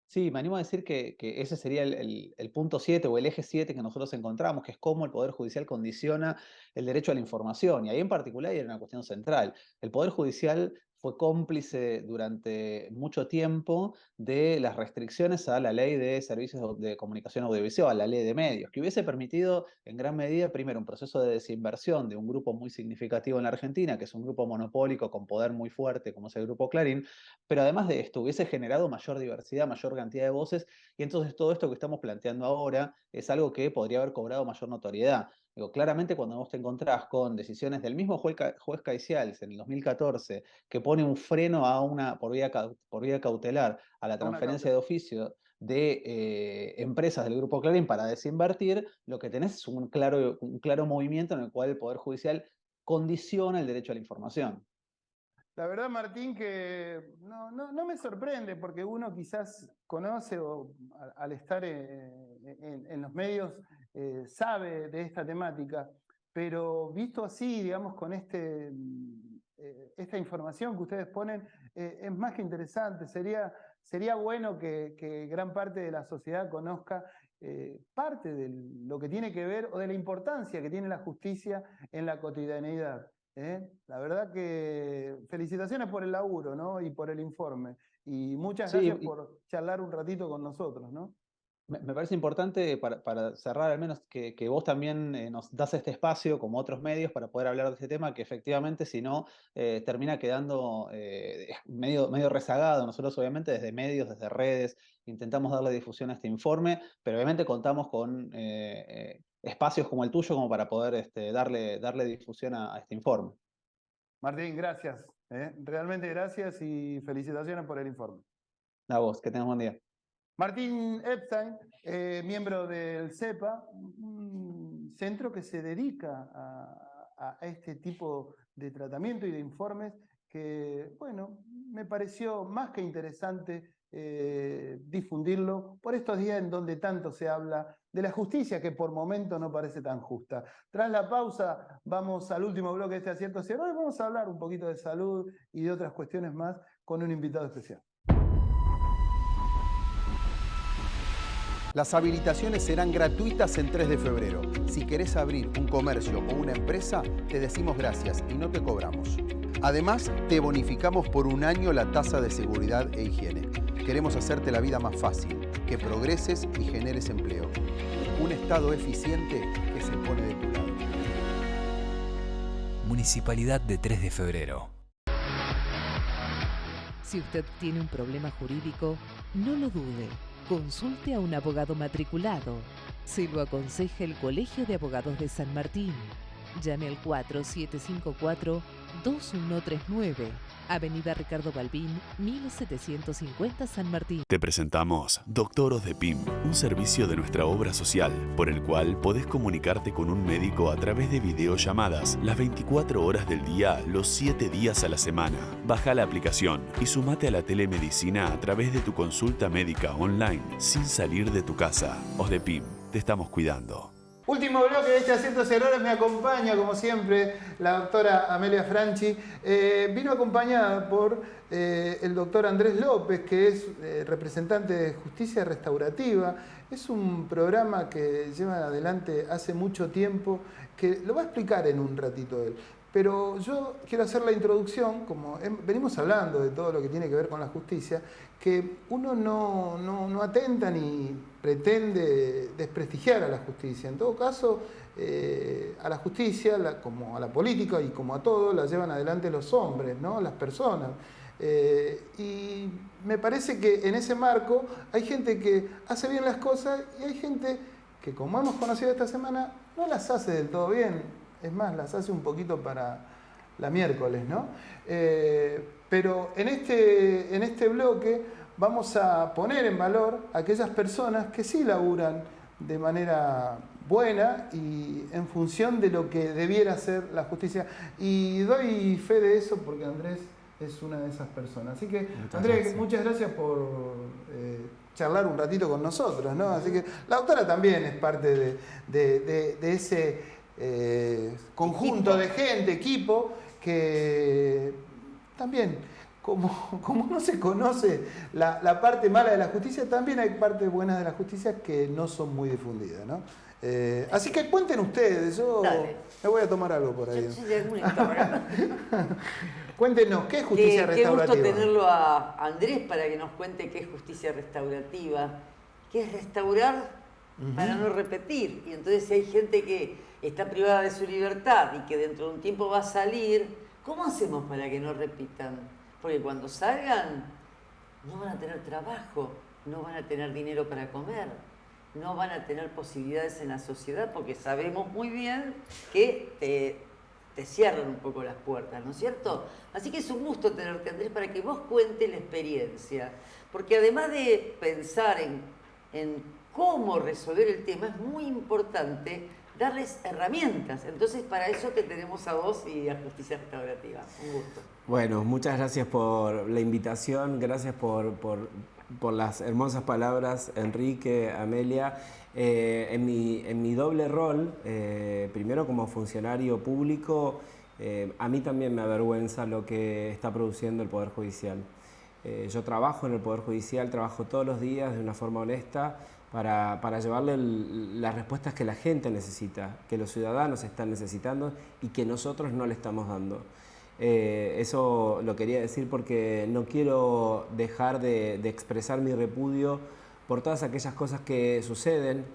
sí, me animo a decir que ese sería el punto 7 o el eje 7 que nosotros encontramos, que es cómo el Poder Judicial condiciona el derecho a la información. Y ahí en particular hay una cuestión central. El Poder Judicial fue cómplice durante mucho tiempo de las restricciones a la ley de servicios de comunicación audiovisual, la ley de medios, que hubiese permitido en gran medida, primero, un proceso de desinversión de un grupo muy significativo en la Argentina, que es un grupo monopólico con poder muy fuerte, como es el Grupo Clarín, pero además de esto hubiese generado mayor diversidad, mayor cantidad de voces, y entonces todo esto que estamos planteando ahora es algo que podría haber cobrado mayor notoriedad. Digo, claramente cuando vos te encontrás con decisiones del mismo juez Caicials en el 2014 que pone un freno a por vía cautelar a la A una transferencia causa. de oficio de empresas del Grupo Clarín para desinvertir, lo que tenés es un claro movimiento en el cual el Poder Judicial condiciona el derecho a la información. La verdad, Martín, que no me sorprende porque uno quizás conoce o al estar en los medios sabe de esta temática, pero visto así, digamos, con esta información que ustedes ponen, es más que interesante. Sería bueno que gran parte de la sociedad conozca parte de lo que tiene que ver o de la importancia que tiene la justicia en la cotidianeidad. La verdad que felicitaciones por el laburo, ¿no? Y por el informe. Y muchas Sí, gracias por charlar un ratito con nosotros, ¿no? me parece importante para cerrar al menos que vos también nos das este espacio, como otros medios, para poder hablar de este tema, que efectivamente si no termina quedando medio rezagado. Nosotros obviamente desde medios, desde redes, intentamos darle difusión a este informe, pero obviamente contamos con espacios como el tuyo como para poder darle difusión a este informe. Martín, gracias. Realmente gracias y felicitaciones por el informe. A vos, que tengas buen día. Martín Epstein, miembro del CEPA, un centro que se dedica a este tipo de tratamiento y de informes que, bueno, me pareció más que interesante difundirlo por estos días en donde tanto se habla de la justicia, que por momento no parece tan justa. Tras la pausa, vamos al último bloque de este Aciertos y Errores, vamos a hablar un poquito de salud y de otras cuestiones más con un invitado especial. Las habilitaciones serán gratuitas en 3 de febrero. Si querés abrir un comercio o una empresa, te decimos gracias y no te cobramos. Además, te bonificamos por 1 año la tasa de seguridad e higiene. Queremos hacerte la vida más fácil, que progreses y generes empleo. Un Estado eficiente que se pone de tu lado. Municipalidad de 3 de febrero. Si usted tiene un problema jurídico, no lo dude. Consulte a un abogado matriculado. Se lo aconseja el Colegio de Abogados de San Martín. Llame al 4754-2139. Avenida Ricardo Balbín, 1750 San Martín. Te presentamos Doctoros de PIM, un servicio de nuestra obra social, por el cual podés comunicarte con un médico a través de videollamadas las 24 horas del día, los 7 días a la semana. Baja la aplicación y sumate a la telemedicina a través de tu consulta médica online, sin salir de tu casa. OSDEPIM, te estamos cuidando. Último bloque de este Aciertos y Errores, me acompaña, como siempre, la doctora Amelia Franchi. Vino acompañada por el doctor Andrés López, que es representante de Justicia Restaurativa. Es un programa que llevan adelante hace mucho tiempo, que lo va a explicar en un ratito él. Pero yo quiero hacer la introducción, como venimos hablando de todo lo que tiene que ver con la justicia, que uno no atenta ni pretende desprestigiar a la justicia. En todo caso, a la justicia, como a la política y como a todo, la llevan adelante los hombres, ¿no? Las personas. Y me parece que en ese marco hay gente que hace bien las cosas y hay gente que, como hemos conocido esta semana, no las hace del todo bien. Es más, las hace un poquito para la miércoles, ¿no? Pero en este bloque vamos a poner en valor a aquellas personas que sí laburan de manera buena y en función de lo que debiera ser la justicia. Y doy fe de eso porque Andrés es una de esas personas. Así que, Andrés, muchas gracias por charlar un ratito con nosotros, ¿no? Así que la doctora también es parte de ese conjunto de gente, equipo, que también, como no se conoce la parte mala de la justicia, también hay partes buenas de la justicia que no son muy difundidas, ¿no? Así que cuenten ustedes, yo me voy a tomar algo por ahí. Cuéntenos, ¿qué es justicia restaurativa? Qué gusto tenerlo a Andrés para que nos cuente qué es justicia restaurativa, qué es restaurar para no repetir. Y entonces si hay gente que está privada de su libertad y que dentro de un tiempo va a salir, ¿cómo hacemos para que no repitan? Porque cuando salgan no van a tener trabajo, no van a tener dinero para comer, no van a tener posibilidades en la sociedad, porque sabemos muy bien que te cierran un poco las puertas, ¿no es cierto? Así que es un gusto tenerte, Andrés, para que vos cuentes la experiencia, porque además de pensar en cómo resolver el tema, es muy importante darles herramientas. Entonces, para eso te tenemos a vos y a Justicia Restaurativa. Un gusto. Bueno, muchas gracias por la invitación, gracias por las hermosas palabras, Enrique, Amelia. En mi doble rol, primero como funcionario público, a mí también me avergüenza lo que está produciendo el Poder Judicial. Yo trabajo en el Poder Judicial, trabajo todos los días de una forma honesta, para llevarle las respuestas que la gente necesita, que los ciudadanos están necesitando y que nosotros no le estamos dando. Eso lo quería decir porque no quiero dejar de expresar mi repudio por todas aquellas cosas que suceden,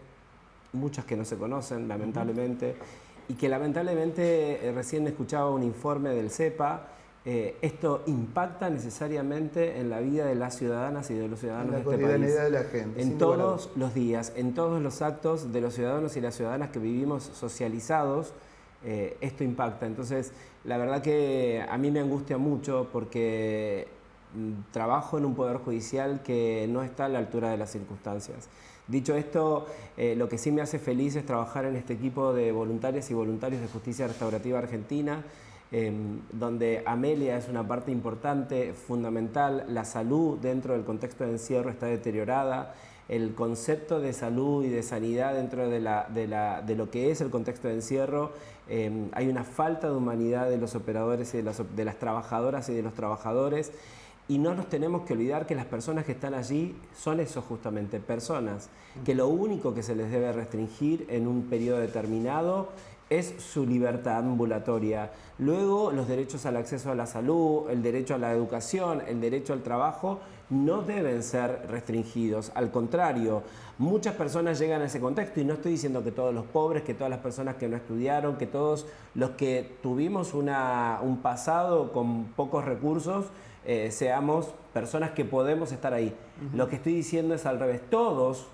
muchas que no se conocen, lamentablemente, y que lamentablemente recién escuchaba un informe del CEPA. Esto impacta necesariamente en la vida de las ciudadanas y de los ciudadanos de este país. De la gente, en todos los días, en todos los actos de los ciudadanos y las ciudadanas que vivimos socializados, esto impacta. Entonces, la verdad que a mí me angustia mucho porque trabajo en un poder judicial que no está a la altura de las circunstancias. Dicho esto, lo que sí me hace feliz es trabajar en este equipo de voluntarias y voluntarios de Justicia Restaurativa Argentina, donde Amelia es una parte importante, fundamental. La salud dentro del contexto de encierro está deteriorada. El concepto de salud y de sanidad dentro de lo que es el contexto de encierro, hay una falta de humanidad de los operadores y de las trabajadoras y de los trabajadores, y no nos tenemos que olvidar que las personas que están allí son eso justamente, personas, que lo único que se les debe restringir en un periodo determinado es su libertad ambulatoria. Luego, los derechos al acceso a la salud, el derecho a la educación, el derecho al trabajo, no deben ser restringidos. Al contrario, muchas personas llegan a ese contexto, y no estoy diciendo que todos los pobres, que todas las personas que no estudiaron, que todos los que tuvimos un pasado con pocos recursos, seamos personas que podemos estar ahí. Lo que estoy diciendo es al revés. Todos,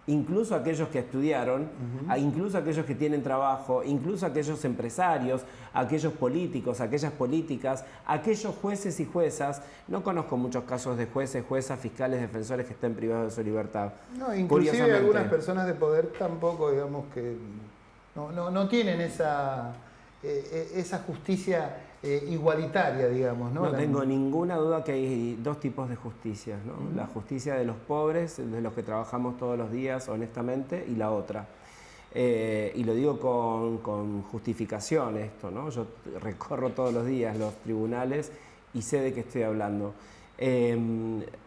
incluso aquellos que estudiaron, incluso aquellos que tienen trabajo, incluso aquellos empresarios, aquellos políticos, aquellas políticas, aquellos jueces y juezas. No conozco muchos casos de jueces, juezas, fiscales, defensores que estén privados de su libertad. No, inclusive algunas personas de poder tampoco, digamos, que no tienen esa justicia igualitaria, digamos, ¿no? No tengo ninguna duda que hay dos tipos de justicias, ¿no? La justicia de los pobres, de los que trabajamos todos los días honestamente, y la otra. Y lo digo con justificación esto, ¿no? Yo recorro todos los días los tribunales y sé de qué estoy hablando.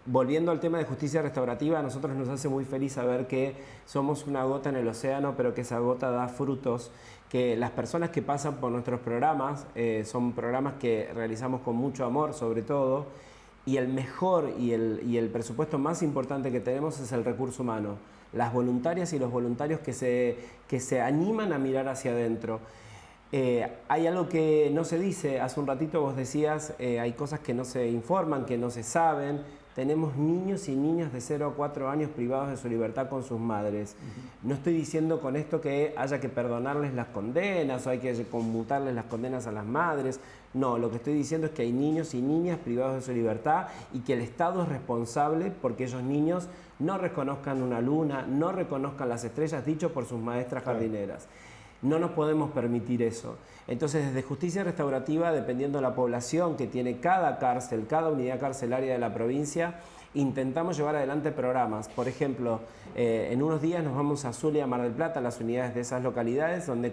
Volviendo al tema de justicia restaurativa, a nosotros nos hace muy feliz saber que somos una gota en el océano, pero que esa gota da frutos, que las personas que pasan por nuestros programas son programas que realizamos con mucho amor, sobre todo, y el mejor y el presupuesto más importante que tenemos es el recurso humano, las voluntarias y los voluntarios que se animan a mirar hacia adentro. Hay algo que no se dice, hace un ratito vos decías, hay cosas que no se informan, que no se saben. Tenemos niños y niñas de 0 a 4 años privados de su libertad con sus madres. No estoy diciendo con esto que haya que perdonarles las condenas o hay que conmutarles las condenas a las madres. No, lo que estoy diciendo es que hay niños y niñas privados de su libertad y que el Estado es responsable porque esos niños no reconozcan una luna, no reconozcan las estrellas, dicho por sus maestras jardineras. No nos podemos permitir eso. Entonces, desde Justicia Restaurativa, dependiendo de la población que tiene cada cárcel, cada unidad carcelaria de la provincia, intentamos llevar adelante programas. Por ejemplo, en unos días nos vamos a Zulia, Mar del Plata, las unidades de esas localidades, donde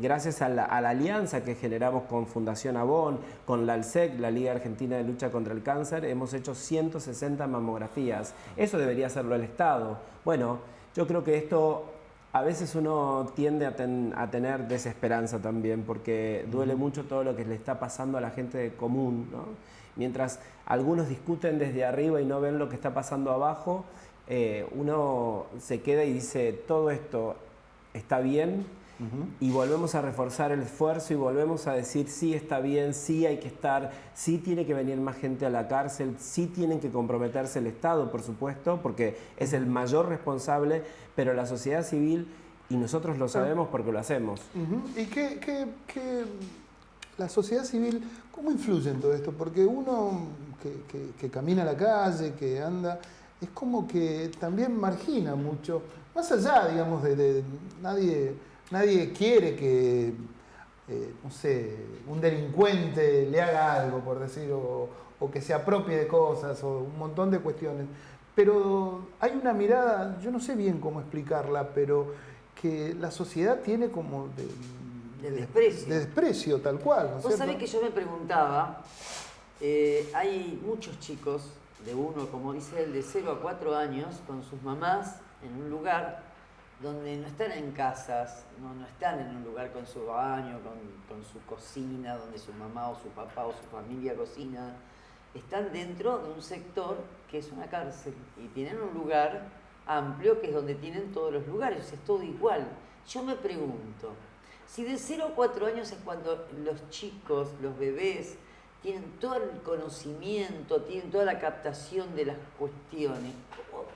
gracias a la alianza que generamos con Fundación Avon, con la ALSEC, la Liga Argentina de Lucha contra el Cáncer, hemos hecho 160 mamografías. Eso debería hacerlo el Estado. Bueno, yo creo que esto... A veces uno tiende a tener desesperanza también, porque duele mucho todo lo que le está pasando a la gente común, ¿no? Mientras algunos discuten desde arriba y no ven lo que está pasando abajo, uno se queda y dice, todo esto está bien, y volvemos a reforzar el esfuerzo y volvemos a decir, sí está bien, sí hay que estar, sí tiene que venir más gente a la cárcel, sí tienen que comprometerse el Estado, por supuesto, porque es el mayor responsable, pero la sociedad civil, y nosotros lo sabemos porque lo hacemos. ¿Y qué la sociedad civil, cómo influye en todo esto? Porque uno que camina a la calle, que anda, es como que también margina mucho, más allá, digamos, de nadie quiere que, no sé, un delincuente le haga algo, por decir, o que se apropie de cosas, o un montón de cuestiones. Pero hay una mirada, yo no sé bien cómo explicarla, pero que la sociedad tiene como de desprecio. De desprecio, tal cual, ¿no es cierto? Vos sabés que yo me preguntaba, hay muchos chicos de como dice él, de 0 a 4 años, con sus mamás en un lugar donde no están en casas, no están en un lugar con su baño, con su cocina, donde su mamá o su papá o su familia cocina. Están dentro de un sector que es una cárcel y tienen un lugar amplio que es donde tienen todos los lugares, es todo igual. Yo me pregunto, si de 0 a 4 años es cuando los chicos, los bebés, tienen todo el conocimiento, tienen toda la captación de las cuestiones,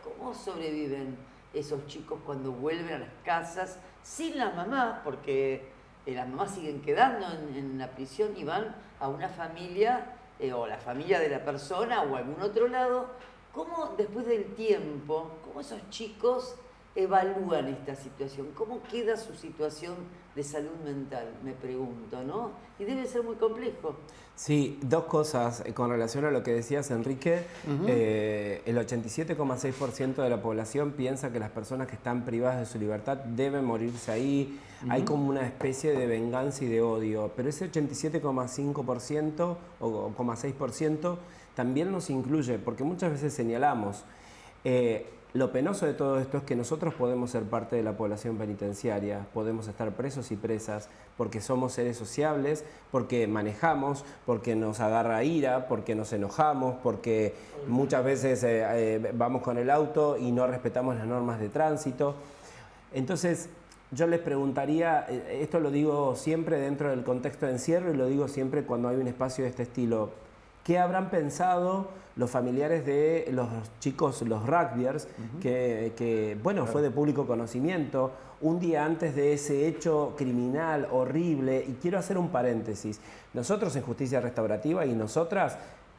¿cómo sobreviven esos chicos cuando vuelven a las casas sin las mamás? Porque las mamás siguen quedando en la prisión y van a una familia o la familia de la persona o algún otro lado, ¿cómo después del tiempo, cómo esos chicos evalúan esta situación? ¿Cómo queda su situación de salud mental? Me pregunto, ¿no? Y debe ser muy complejo. Sí, dos cosas con relación a lo que decías, Enrique. El 87,6% de la población piensa que las personas que están privadas de su libertad deben morirse ahí. Hay como una especie de venganza y de odio, pero ese 87,5% o 0,6% también nos incluye, porque muchas veces señalamos lo penoso de todo esto es que nosotros podemos ser parte de la población penitenciaria, podemos estar presos y presas porque somos seres sociables, porque manejamos, porque nos agarra ira, porque nos enojamos, porque muchas veces vamos con el auto y no respetamos las normas de tránsito. Entonces, yo les preguntaría, esto lo digo siempre dentro del contexto de encierro y lo digo siempre cuando hay un espacio de este estilo, ¿qué habrán pensado los familiares de los chicos, los rugbyers, que bueno, fue de público conocimiento, un día antes de ese hecho criminal horrible? Y quiero hacer un paréntesis. Nosotros en Justicia Restaurativa y nosotras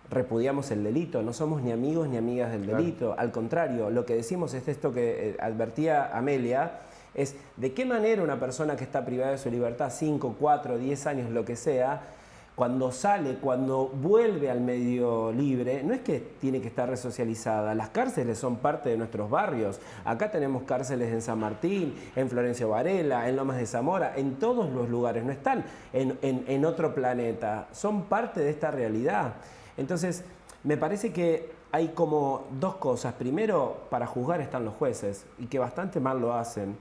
repudiamos el delito, no somos ni amigos ni amigas del delito. Al contrario, lo que decimos es esto que advertía Amelia, es de qué manera una persona que está privada de su libertad 5, 4, 10 años, lo que sea, cuando sale, cuando vuelve al medio libre, no es que tiene que estar resocializada. Las cárceles son parte de nuestros barrios. Acá tenemos cárceles en San Martín, en Florencio Varela, en Lomas de Zamora, en todos los lugares. No están en otro planeta. Son parte de esta realidad. Entonces, me parece que hay como dos cosas. Primero, para juzgar están los jueces, y que bastante mal lo hacen.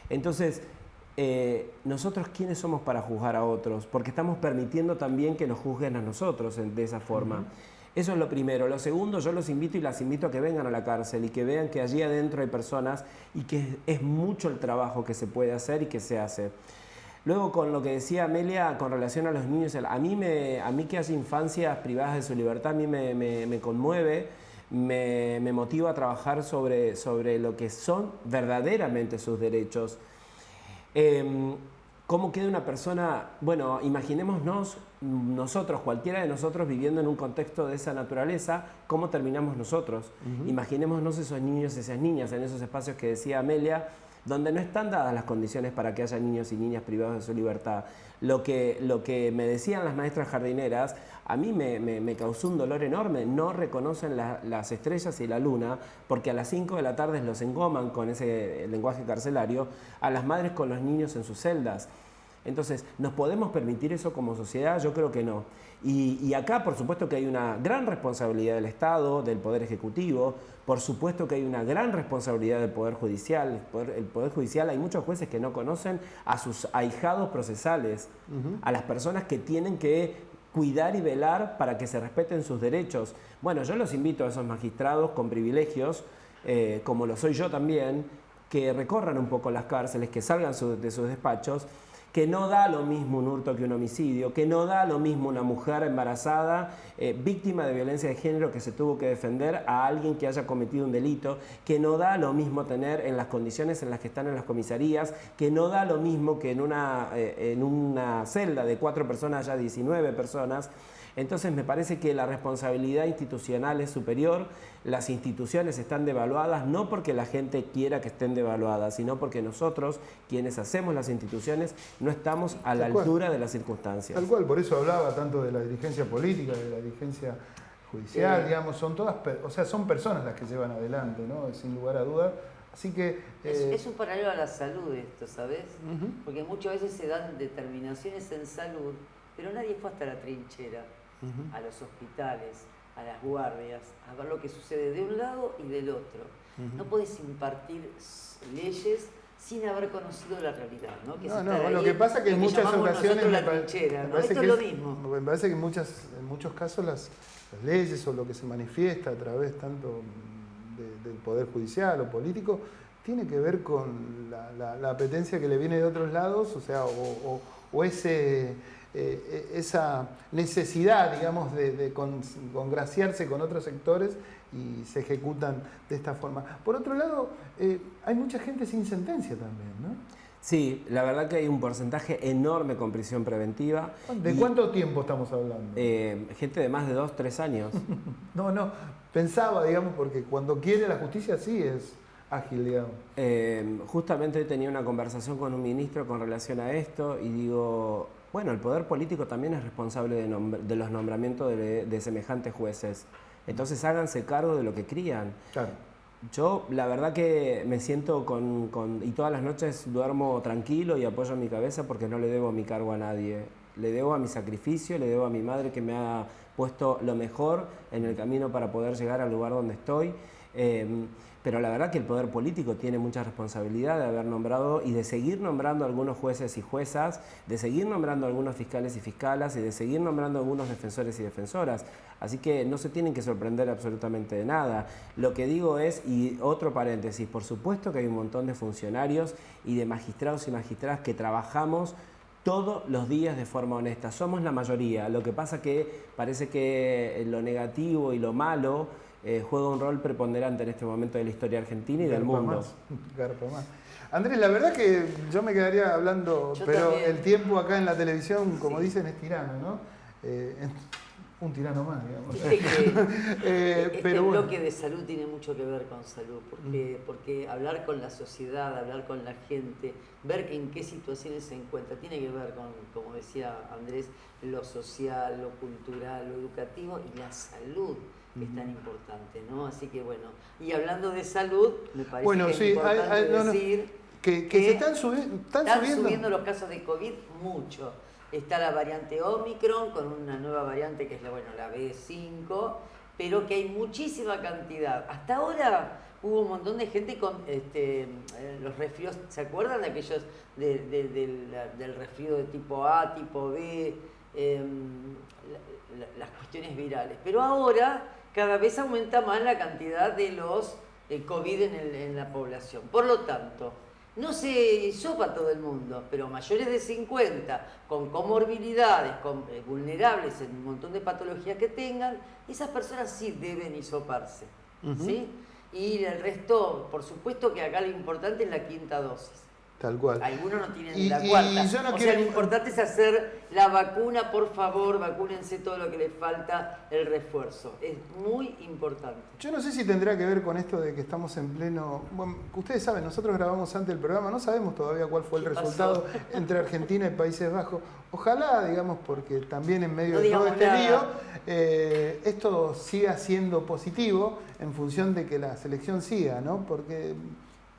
Entonces, nosotros, ¿quiénes somos para juzgar a otros? Porque estamos permitiendo también que nos juzguen a nosotros de esa forma. Eso es lo primero. Lo segundo, yo los invito y las invito a que vengan a la cárcel y que vean que allí adentro hay personas y que es mucho el trabajo que se puede hacer y que se hace. Luego, con lo que decía Amelia con relación a los niños, a mí que haya infancias privadas de su libertad, a mí me conmueve, me motiva a trabajar sobre lo que son verdaderamente sus derechos. ¿Cómo queda una persona? Bueno, imaginémonos nosotros, cualquiera de nosotros viviendo en un contexto de esa naturaleza, ¿cómo terminamos nosotros? Imaginémonos esos niños, esas niñas en esos espacios que decía Amelia, donde no están dadas las condiciones para que haya niños y niñas privados de su libertad. Lo que me decían las maestras jardineras, a mí me causó un dolor enorme. No reconocen las estrellas y la luna porque a las 5 de la tarde los engoman con ese lenguaje carcelario a las madres con los niños en sus celdas. Entonces, ¿nos podemos permitir eso como sociedad? Yo creo que no. Y acá, por supuesto, que hay una gran responsabilidad del Estado, del Poder Ejecutivo, por supuesto que hay una gran responsabilidad del Poder Judicial. El Poder Judicial, hay muchos jueces que no conocen a sus ahijados procesales, a las personas que tienen que cuidar y velar para que se respeten sus derechos. Bueno, yo los invito a esos magistrados con privilegios, como lo soy yo también, que recorran un poco las cárceles, que salgan de sus despachos, que no da lo mismo un hurto que un homicidio, que no da lo mismo una mujer embarazada, víctima de violencia de género que se tuvo que defender a alguien que haya cometido un delito, que no da lo mismo tener en las condiciones en las que están en las comisarías, que no da lo mismo que en una celda de 4 personas haya 19 personas. Entonces me parece que la responsabilidad institucional es superior, las instituciones están devaluadas, no porque la gente quiera que estén devaluadas, sino porque nosotros, quienes hacemos las instituciones, no estamos a la altura de las circunstancias. Tal cual, por eso hablaba tanto de la dirigencia política, de la dirigencia judicial, digamos, son todas, o sea, son personas las que llevan adelante, ¿no? Sin lugar a dudas. Así que... Es un paralelo a la salud esto, ¿sabes? Porque muchas veces se dan determinaciones en salud, pero nadie fue hasta la trinchera. A los hospitales, a las guardias, a ver lo que sucede de un lado y del otro. No podés impartir leyes sin haber conocido la realidad, ¿no? Que Lo que pasa es que en muchas ocasiones me parece que en muchos casos las leyes o lo que se manifiesta a través tanto del Poder Judicial o político tiene que ver con la apetencia que le viene de otros lados, o sea, o esa necesidad, digamos, de congraciarse con otros sectores y se ejecutan de esta forma. Por otro lado, hay mucha gente sin sentencia también, ¿no? Sí, la verdad que hay un porcentaje enorme con prisión preventiva. ¿De cuánto tiempo estamos hablando? Gente de más de 2, 3 años. No, pensaba, digamos, porque cuando quiere la justicia sí es ágil, digamos. Justamente hoy tenía una conversación con un ministro con relación a esto y digo, bueno, el poder político también es responsable de los nombramientos de semejantes jueces. Entonces háganse cargo de lo que crían. Claro. Yo la verdad que me siento y todas las noches duermo tranquilo y apoyo mi cabeza porque no le debo mi cargo a nadie. Le debo a mi sacrificio, le debo a mi madre que me ha puesto lo mejor en el camino para poder llegar al lugar donde estoy. Pero la verdad que el poder político tiene mucha responsabilidad de haber nombrado y de seguir nombrando a algunos jueces y juezas, de seguir nombrando a algunos fiscales y fiscalas y de seguir nombrando a algunos defensores y defensoras. Así que no se tienen que sorprender absolutamente de nada. Lo que digo es, y otro paréntesis, por supuesto que hay un montón de funcionarios y de magistrados y magistradas que trabajamos todos los días de forma honesta. Somos la mayoría. Lo que pasa que parece que lo negativo y lo malo juega un rol preponderante en este momento de la historia argentina y del mundo. Garpa más. Andrés, la verdad que yo me quedaría hablando, pero también. El tiempo acá en la televisión, como dicen, es tirano, ¿no? Un tirano más, digamos. Pero el bloque de salud tiene mucho que ver con salud, porque hablar con la sociedad, hablar con la gente, ver en qué situaciones se encuentra, tiene que ver con, como decía Andrés, lo social, lo cultural, lo educativo y la salud, que es tan importante, ¿no? Así que bueno, y hablando de salud, me parece que es importante decir que se están subiendo los casos de COVID mucho. Está la variante Omicron con una nueva variante que es la B5, pero que hay muchísima cantidad. Hasta ahora hubo un montón de gente con los resfríos, ¿se acuerdan de aquellos del resfrío de tipo A, tipo B, las cuestiones virales? Pero ahora cada vez aumenta más la cantidad de los COVID en la población. Por lo tanto, no se hisopa todo el mundo, pero mayores de 50, con comorbilidades, vulnerables en un montón de patologías que tengan, esas personas sí deben hisoparse, ¿sí? Y el resto, por supuesto que acá lo importante es la quinta dosis. Tal cual. Algunos no tienen la cuarta. O sea, lo importante es hacer la vacuna, por favor, vacúnense todo lo que les falta, el refuerzo. Es muy importante. Yo no sé si tendrá que ver con esto de que estamos en pleno... Bueno, ustedes saben, nosotros grabamos antes el programa, no sabemos todavía cuál fue el resultado entre Argentina y Países Bajos. Ojalá, digamos, porque también en medio de todo este lío, esto siga siendo positivo en función de que la selección siga, ¿no? Porque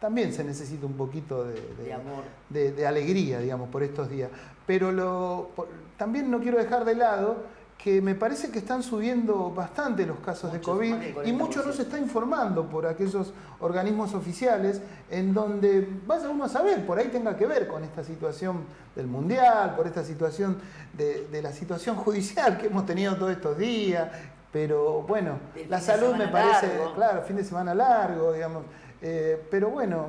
también se necesita un poquito de amor, de alegría, digamos, por estos días. Pero también no quiero dejar de lado que me parece que están subiendo bastante los casos de COVID y mucho no se está informando por aquellos organismos oficiales en donde vaya uno a saber, por ahí tenga que ver con esta situación del Mundial, por esta situación de la situación judicial que hemos tenido todos estos días. Pero bueno, la salud me parece, claro, fin de semana largo, digamos. Pero bueno,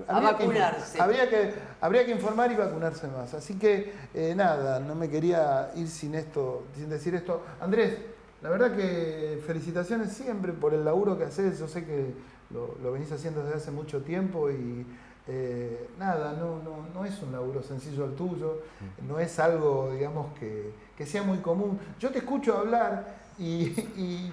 habría que informar y vacunarse más. Así que nada, no me quería ir sin decir esto. Andrés, la verdad que felicitaciones siempre por el laburo que haces. Yo sé que lo venís haciendo desde hace mucho tiempo y nada, no es un laburo sencillo el tuyo, no es algo, digamos, que sea muy común. Yo te escucho hablar y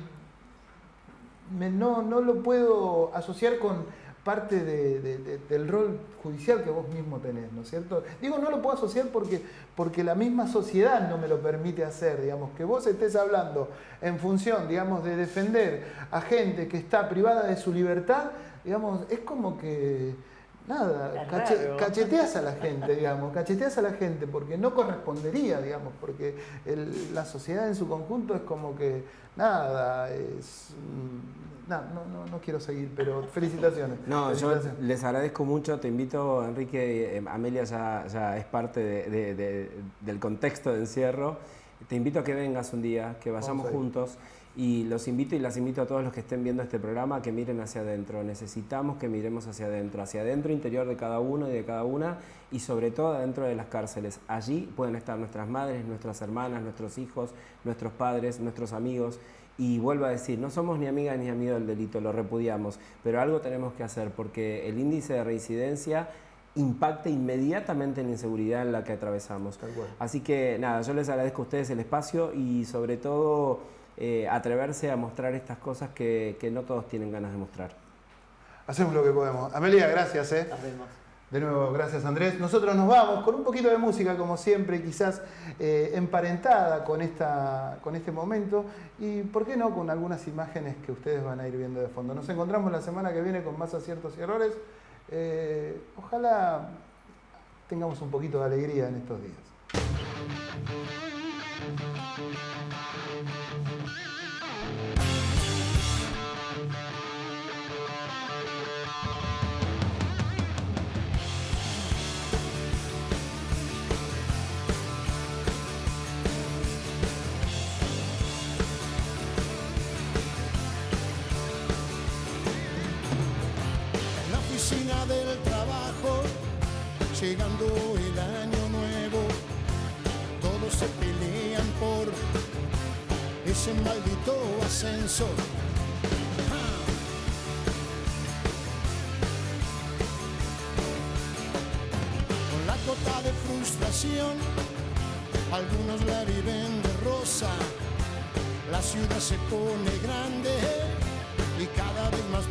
no lo puedo asociar con parte del rol judicial que vos mismo tenés, ¿no es cierto? Digo, no lo puedo asociar porque la misma sociedad no me lo permite hacer, digamos, que vos estés hablando en función, digamos, de defender a gente que está privada de su libertad, digamos, es como que, nada, cacheteas a la gente, digamos, porque no correspondería, digamos, porque la sociedad en su conjunto es como que, nada, no quiero seguir, pero felicitaciones. Yo les agradezco mucho, te invito, Enrique, Amelia ya es parte del contexto de encierro, te invito a que vengas un día, que vayamos juntos. Y los invito y las invito a todos los que estén viendo este programa a que miren hacia adentro. Necesitamos que miremos hacia adentro interior de cada uno y de cada una, y sobre todo adentro de las cárceles. Allí pueden estar nuestras madres, nuestras hermanas, nuestros hijos, nuestros padres, nuestros amigos. Y vuelvo a decir, no somos ni amigas ni amigos del delito, lo repudiamos, pero algo tenemos que hacer porque el índice de reincidencia impacte inmediatamente en la inseguridad en la que atravesamos. Así que nada, yo les agradezco a ustedes el espacio y sobre todo atreverse a mostrar estas cosas que no todos tienen ganas de mostrar. Hacemos lo que podemos. Amelia, gracias. Nos vemos. De nuevo, gracias Andrés. Nosotros nos vamos con un poquito de música, como siempre, quizás emparentada con este momento y, ¿por qué no?, con algunas imágenes que ustedes van a ir viendo de fondo. Nos encontramos la semana que viene con más aciertos y errores. Ojalá tengamos un poquito de alegría en estos días. Del trabajo, llegando el año nuevo, todos se pelean por ese maldito ascenso. Con la cota de frustración, algunos la viven de rosa, la ciudad se pone grande y cada vez más